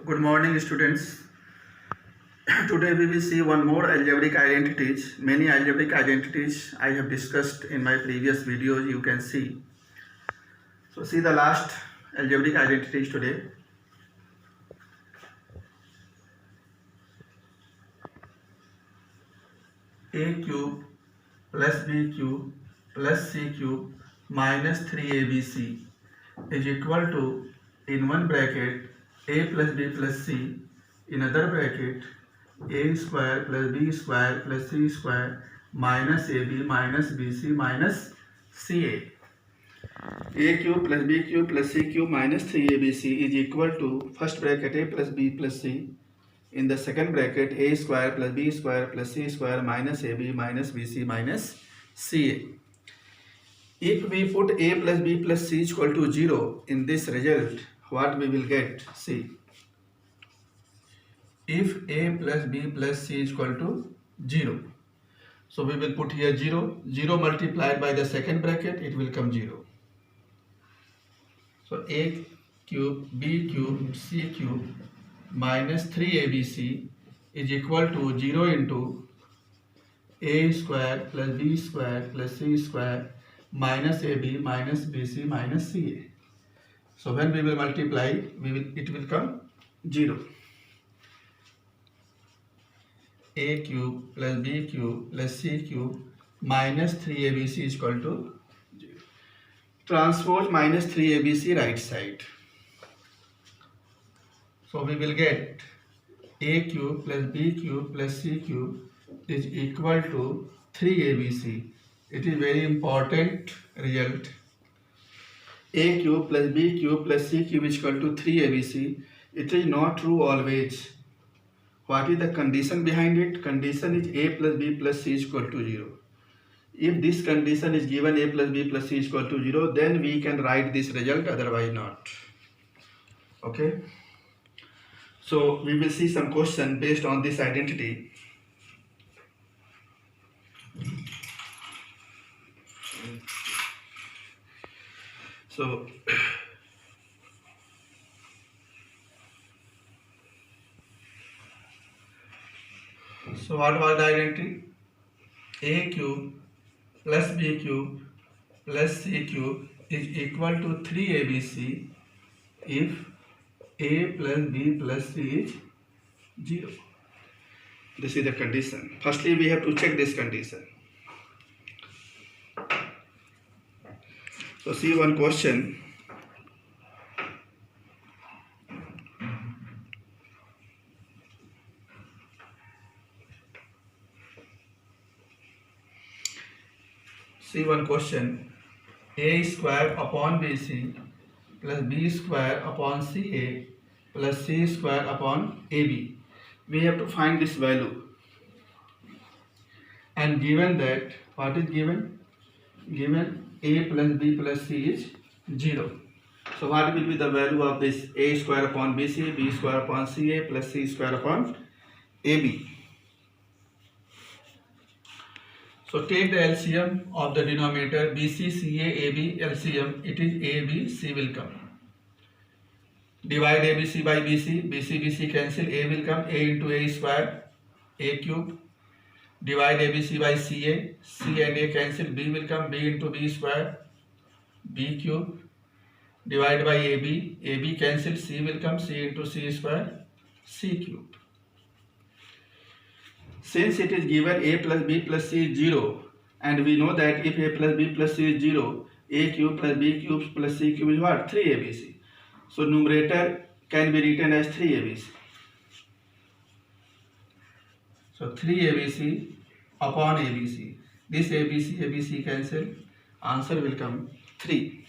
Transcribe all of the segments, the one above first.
Good morning, students. Today we will see one more algebraic identities. Many algebraic identities I have discussed in my previous videos. You can see. So see the last algebraic identities today. A cube plus B cube plus C cube minus 3ABC is equal to, in one bracket, A plus B plus C, in other bracket, A square plus B square plus C square minus AB minus BC minus CA. A cube plus B cube plus C cube minus 3ABC is equal to, first bracket, A plus B plus C, in the second bracket, A square plus B square plus C square minus AB minus BC minus CA. If we put A plus B plus C is equal to 0 in this result, what we will get? See. If A plus B plus C is equal to 0. So we will put here 0. 0 multiplied by the second bracket, it will come 0. So A cube, B cube, C cube minus 3ABC is equal to 0 into A square plus B square plus C square minus AB minus BC minus CA. So when we will multiply, it will come 0. A cube plus B cube plus C cube minus 3ABC is equal to 0. Transpose minus 3ABC right side. So we will get A cube plus B cube plus C cube is equal to 3ABC. It is very important result. A cube plus B cube plus C cube is equal to 3ABC. It is not true always. What is the condition behind it? Condition is A plus B plus C is equal to 0. If this condition is given, A plus B plus C is equal to 0, then we can write this result, otherwise not. Okay. So we will see some question based on this identity. So what was the identity? A cube plus B cube plus C cube is equal to 3ABC if A plus B plus C is 0. This is the condition. Firstly, we have to check this condition. So see one question. See one question. A square upon BC plus B square upon CA plus C square upon AB. We have to find this value. And given that, what is given? Given A plus B plus C is 0. So what will be the value of this? A square upon BC, B square upon CA plus C square upon AB. So take the LCM of the denominator BC, CA, AB, LCM, it is AB, C will come. Divide ABC by BC, BC cancel, A will come, A into A square, A cube. Divide ABC by CA, C and A cancel, B will come, B into B square, B cube. Divide by AB, AB cancel, C will come, C into C square, C cube. Since it is given A plus B plus C is 0, and we know that if A plus B plus C is 0, A cube plus B cube plus C cube is what? 3ABC. So numerator can be written as 3ABC. So 3ABC upon ABC. This ABC cancel. Answer will come 3.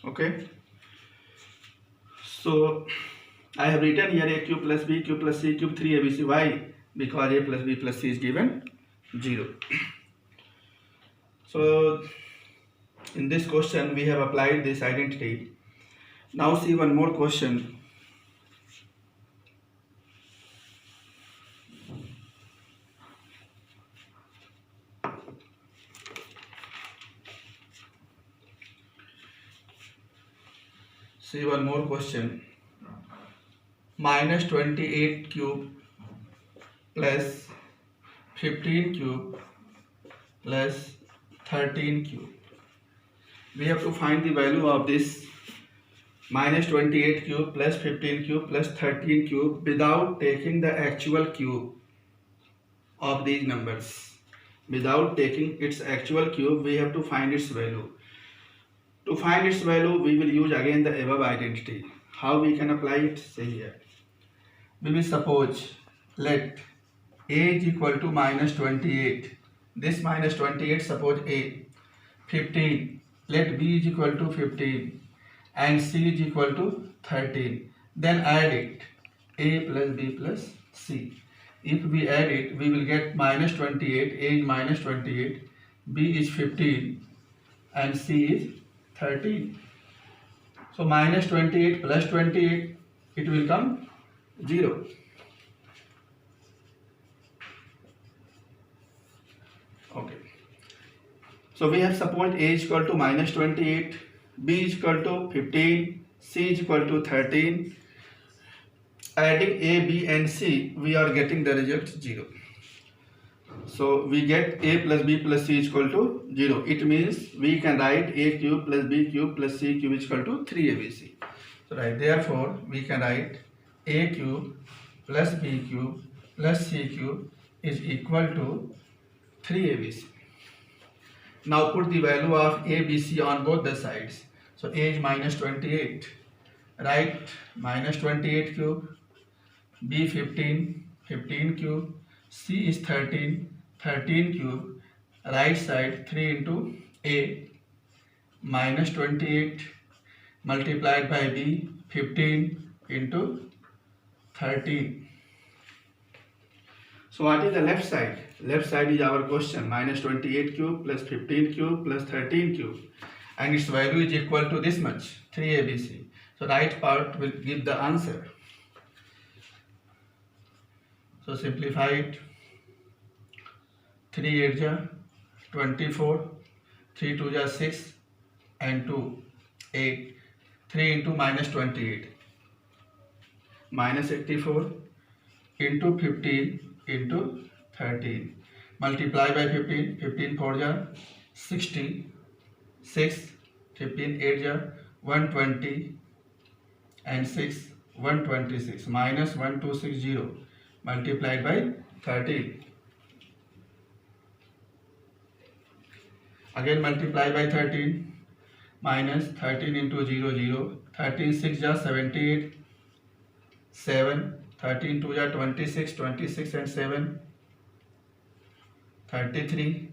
Okay. So I have written here A cube plus B cube plus C cube 3ABC. Why? Because A plus B plus C is given 0. So in this question we have applied this identity. Now see one more question. See one more question. Minus 28 cube plus 15 cube plus 13 cube. We have to find the value of this minus 28 cube plus 15 cube plus 13 cube without taking the actual cube of these numbers. Without taking its actual cube, we have to find its value. To find its value, we will use again the above identity. How we can apply it? Say here. We will suppose let a is equal to minus 28. This minus 28, suppose a. 15. Let b is equal to 15 and c is equal to 13. Then add it. A plus b plus c. If we add it, we will get minus 28. A is minus 28. B is 15 and c is 13. So minus 28 plus 28, it will come 0. Okay. So we have supposed a is equal to minus 28, b is equal to 15, c is equal to 13. Adding a, b and c, we are getting the result 0. So we get a plus b plus c is equal to 0. It means we can write a cube plus b cube plus c cube is equal to 3abc. So right, therefore we can write a cube plus b cube plus c cube is equal to 3abc. Now put the value of a, b, c on both the sides. So a is minus 28. Write minus 28 cube, b 15, 15 cube, c is 13, 13 cube. Right side 3 into a minus 28 multiplied by b 15 into 13. So what is the left side? Left side is our question, minus 28 cube plus 15 cube plus 13 cube, and its value is equal to this much, 3abc. So right part will give the answer. So simplify it. 3 8 ja 24, 3 2 ja 6 and 2 8. 3 into minus 28 minus 84 into 15 into 13. Multiply by 15, 15 4 ja 60, 6, 15 8 ja 120 and 6 126 minus 1260 multiplied by 13. Again multiply by 13, minus 13 into 0 0, 13 6 ja 78, 7, 13 2 ja 26, 26 and 7, 33,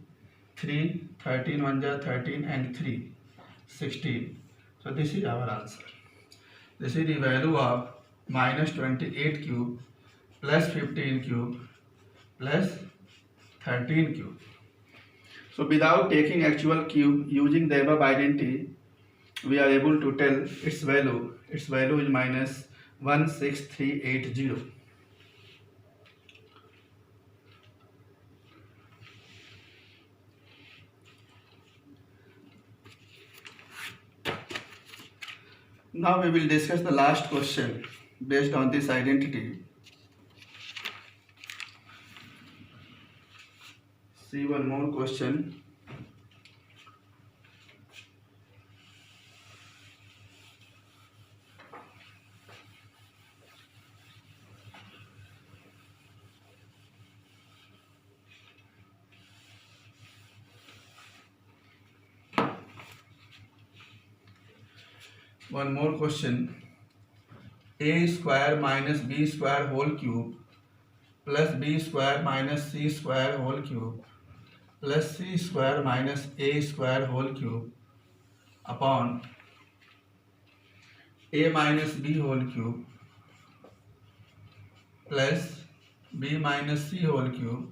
3, 13 1 ja 13 and 3, 16. So this is our answer. This is the value of minus 28 cube plus 15 cube plus 13 cube. So without taking actual cube, using the above identity, we are able to tell its value. Its value is minus 16380. Now we will discuss the last question based on this identity. See one more question. One more question. A square minus b square whole cube plus b square minus c square whole cube plus c square minus a square whole cube upon a minus b whole cube plus b minus c whole cube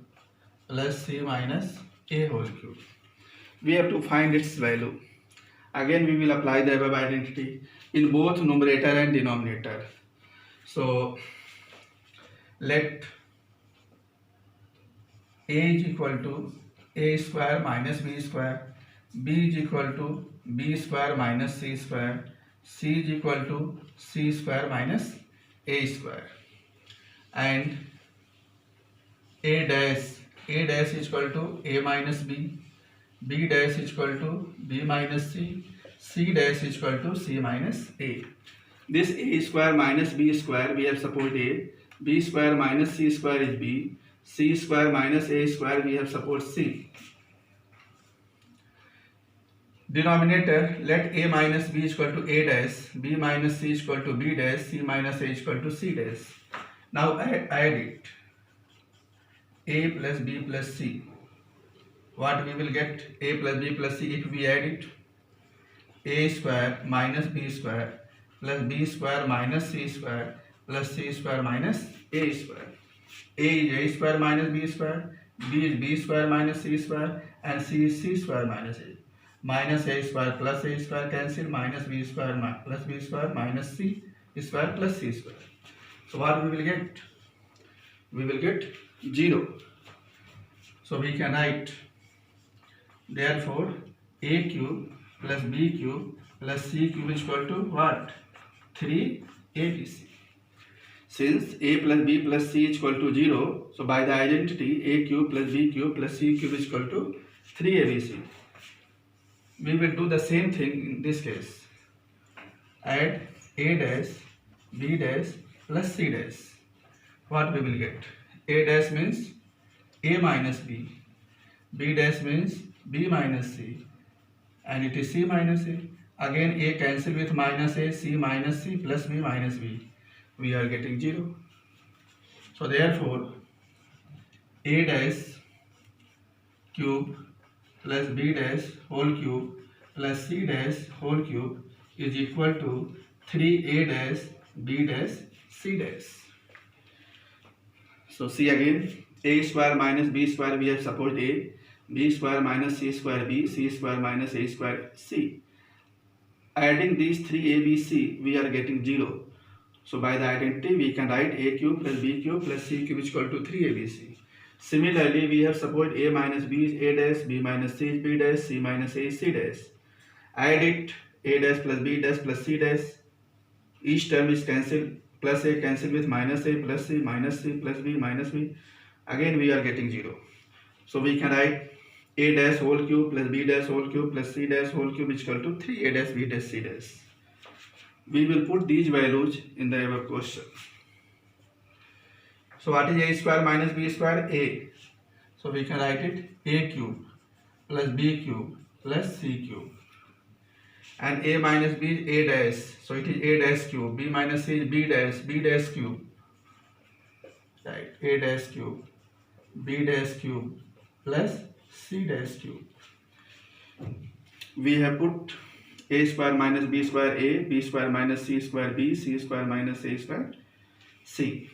plus c minus a whole cube. We have to find its value. Again we will apply the above identity in both numerator and denominator. So let a is equal to a square minus b square, b is equal to b square minus c square, C is equal to C square minus A square, and A dash is equal to A minus B, B dash is equal to B minus C dash is equal to C minus A. This A square minus B square we have support A, B square minus C square is B, C square minus A square we have support C. Denominator, let A minus B is equal to A dash, B minus C is equal to B dash, C minus A is equal to C dash. Now add it. A plus B plus C. What we will get? A plus B plus C if we add it. A square minus B square plus B square minus C square plus C square minus A square. A is A square minus B square, B is B square minus C square, and C is C square minus A. Minus A square plus A square cancel, minus B square plus B square minus C square plus C square. So what we will get? We will get 0. So we can write, therefore A cube plus B cube plus C cube is equal to what? 3ABC. Since A plus B plus C is equal to 0, so by the identity A cube plus B cube plus C cube is equal to 3ABC. We will do the same thing in this case. Add A dash, B dash plus C dash. What we will get? A dash means A minus B, B dash means B minus C, and it is C minus A. Again A cancel with minus A, C minus C plus B minus B. We are getting 0. So therefore A dash cube plus B dash whole cube plus C dash whole cube is equal to 3A dash B dash C dash. So see again, A square minus B square we have support A, B square minus C square B, C square minus A square C. Adding these 3ABC we are getting 0. So by the identity we can write A cube plus B cube plus C cube is equal to 3ABC. Similarly, we have support A minus B is A dash, B minus C is B dash, C minus A is C dash. Add it, A dash plus B dash plus C dash. Each term is cancelled, plus A cancel with minus A plus C minus C plus B minus B. Again we are getting 0. So we can write A dash whole cube plus B dash whole cube plus C dash whole cube is equal to 3A dash B dash C dash. We will put these values in the above question. So what is A square minus B square? A. So we can write it A cube plus B cube plus C cube. And A minus B is A dash. So it is A dash cube. B minus C is B dash cube. Right. A dash cube, B dash cube plus C dash cube. We have put A square minus B square A, B square minus C square B, C square minus A square C.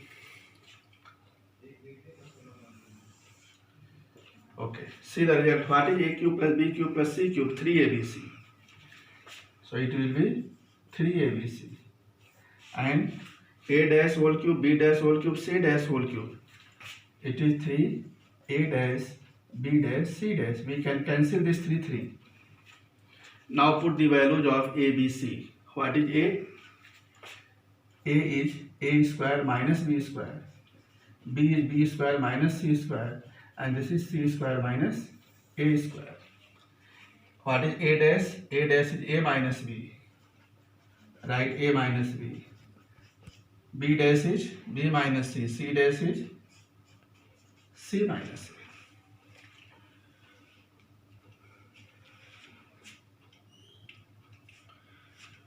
Okay, see the result. What is A cube plus B cube plus C cube? 3ABC. So it will be 3ABC. And A dash whole cube, B dash whole cube, C dash whole cube. It is 3A dash, B dash, C dash. We can cancel this 3. Now put the values of A, B, C. What is A? A is A square minus B square. B is B square minus C square. And this is C square minus A square. What is A dash? A dash is A minus B. Right, A minus B. B dash is B minus C. C dash is C minus A.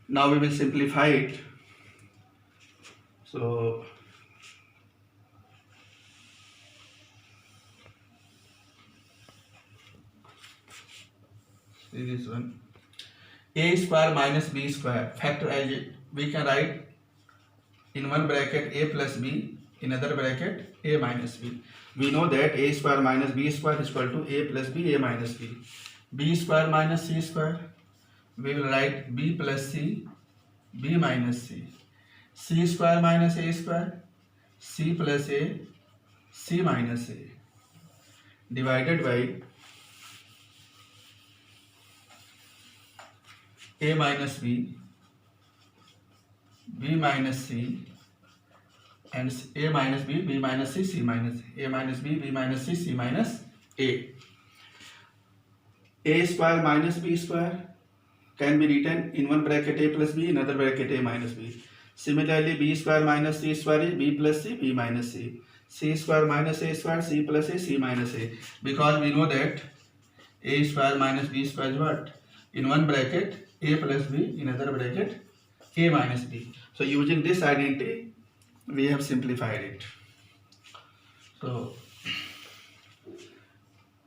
Now we will simplify it. So see this one. A square minus B square. Factorize it. We can write in one bracket A plus B, in other bracket A minus B. We know that A square minus B square is equal to A plus B, A minus B. B square minus C square. We will write B plus C, B minus C. C square minus A square, C plus A, C minus A. Divided by A minus B, b minus c, and a minus b, b minus c, c minus a minus b, b minus c, c minus a. A square minus b square can be written in one bracket a plus b, in other bracket a minus b. Similarly, b square minus c square is b plus c, b minus c. C square minus a square, c plus a, c minus a. Because we know that a square minus b square is what? In one bracket a plus b, in other bracket a minus b. So using this identity, we have simplified it. So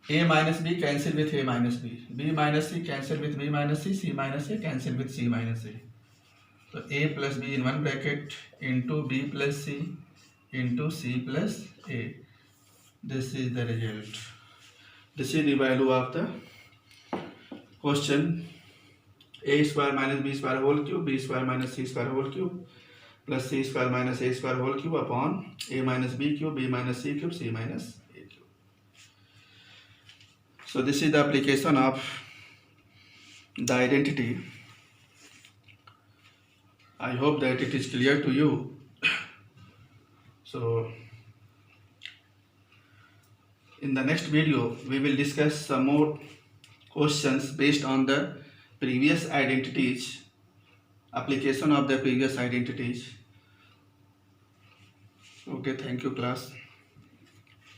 a minus b cancel with a minus b, b minus c cancel with b minus c, c minus a cancel with c minus a. So a plus b in one bracket into b plus c into c plus a. This is the result. This is the value of the question. A square minus b square whole cube, b square minus c square whole cube, plus c square minus a square whole cube upon a minus b cube, b minus c cube, c minus a cube. So this is the application of the identity. I hope that it is clear to you. So in the next video, we will discuss some more questions based on the previous identities, application of the previous identities. Okay, thank you class.